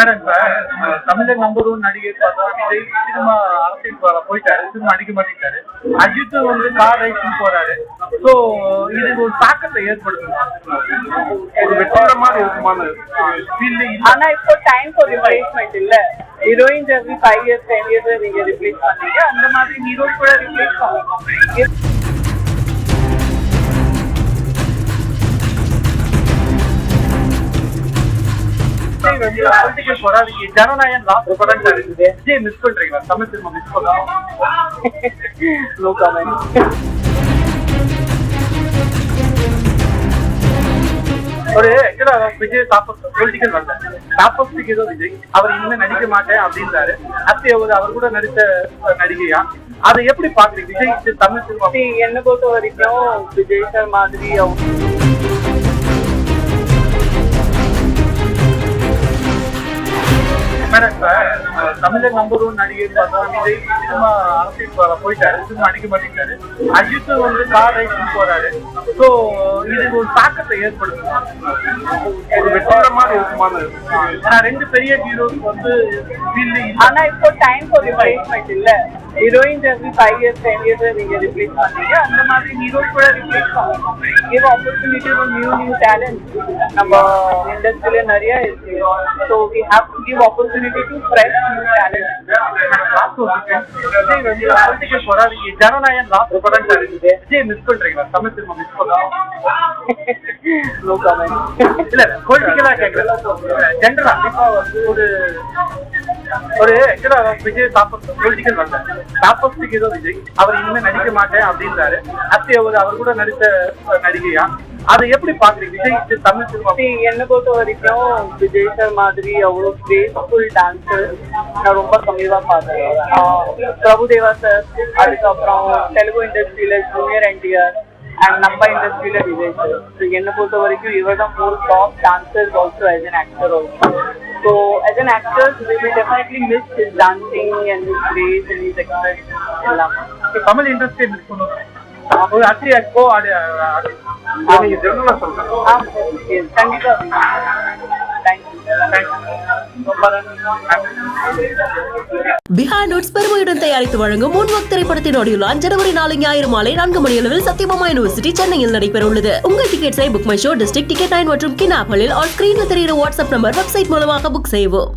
Madam இப்ப தமிழர் number one நடிகர் பார்த்தா விஜய் சினிமா அரசியல் போயிட்டாரு, சினிமா நடிக்க மாட்டேங்கிறாரு. அஜித் வந்து கார் ரைசிங் போறாரு. ஸோ இது ஒரு தாக்கத்தை ஏற்படுத்தும், ஒரு வெற்றிகரமான இருக்குமான ஃபீல்டு. ஆனா இப்போ டைம் ஃபார் ரிப்ளேஸ்மெண்ட் இல்ல. ஹீரோயின்ஸ் எவ்ரி 5 years 10 years நீங்க ரிப்ளேஸ் பண்ணீங்க, அந்த மாதிரி ஹீரோஸ் கூட ரிப்ளேஸ் பண்ணுவாங்க. பொலிட்டிக்கல் போராடிக்கு ஜனநாயகம் லாஸ்ட் படம் இருக்குது. விஜய் மிஸ் பண்றீங்களா? தமிழ் சினிமா மிஸ் பண்ணலாம். No comment. ஒரு விஜய் பொலிட்டிக்கல் வரல, தாப்பஸ்டிக் ஏதோ விஜய் அவர் இனிமே நடிக்க மாட்டேன் அப்படின்றாரு. அவர் கூட நடித்த நடிகையா, அதை எப்படி பாக்குறீங்க? விஜய் தமிழ் சினிமா என்ன பொறுத்த வரைக்கும் விஜய் சார் மாதிரி தமிழர் நம்பர் ஒன் நடிகர் பார்த்தா விஜய் சினிமா அரசியல் போயிட்டாரு, சினிமா நடிக்க மாட்டேங்கிறாரு. அஜித் வந்து கார் ரைசிங் போறாரு. ஸோ இது ஒரு தாக்கத்தை ஏற்படுத்தும், ஒரு வெற்றிகரமான இருக்குமான. ஏன்னா ரெண்டு பெரிய ஹீரோஸ் வந்து ஃபீல்டு. ஆனா இப்போ டைம் ஃபார் ரிப்ளேஸ்மெண்ட் இல்ல. ஹீரோயின்ஸ் எவ்ரி 5 years 10 years நீங்க ரிப்ளேஸ் பண்ணீங்க, அந்த மாதிரி ஹீரோஸ் கூட ரிப்ளேஸ் பண்ணுவாங்க. Give opportunity to new talent. நம்ம இண்டஸ்ட்ரியில நிறைய இருக்கு. So we have to give opportunity to fresh new talent. Political போராடிக்கு ஜனநாயகம் லாஸ்ட் படம் இருக்குது. விஜய் மிஸ் பண்றீங்களா? தமிழ் சினிமா மிஸ் பண்ணலாம். No comment. இல்ல பொலிட்டிக்கலா கேட்கல, ஜென்ரலா இப்போ வந்து ஒரு விஜய் பொலிட்டிக்கல் வரல, தாப்பஸ்டிக் ஏதோ விஜய் அவர் இனிமே நடிக்க மாட்டேன் அப்படின்றாரு. அவர் கூட நடித்த நடிகையா, அதை எப்படி பாக்குறீங்க? விஜய் தமிழ் சினிமா என்ன பொறுத்த வரைக்கும் விஜய் சார் மாதிரி அவ்வளோ கிரேஸ்ஃபுல் டான்ஸர் நான் ரொம்ப கம்மியா பார்த்தேன். பிரபுதேவா சார், அதுக்கப்புறம் தெலுங்கு இண்டஸ்ட்ரியில ஜூனியர் என்டிஆர் அண்ட் நம்ம இண்டஸ்ட்ரியில விஜய் சார். என்ன பொறுத்த வரைக்கும் இவர் தான் more top dancers also as an actor also. So as an actor we will definitely miss his dancing and his grace and his expression. Tamil industry miss பண்ணுவோம். ஒரு அத்தியா கோ ஆடி நீங்க ஜெனரலா சொல்றேன். கண்டிப்பா. பிஹைண்ட் நோட்ஸ் பெருமையுடன் தயாரித்து வழங்கும் முன்வக் திரைப்படத்தின் ஆடியோ லான்ச் ஜனவரி 4 ஞாயிறு மாலை 4 மணி அளவில் சத்யபாமா யூனிவர்சிட்டி சென்னையில் நடைபெற உள்ளது. உங்கள் டிக்கெட்ஸை book my show, district ticket 9 மற்றும் கின் ஆப்களில் ஆன் ஸ்கிரீன்ல தெரிகிற வாட்ஸ்அப் நம்பர், வெப்சைட் மூலமாக புக் செய்வோம்.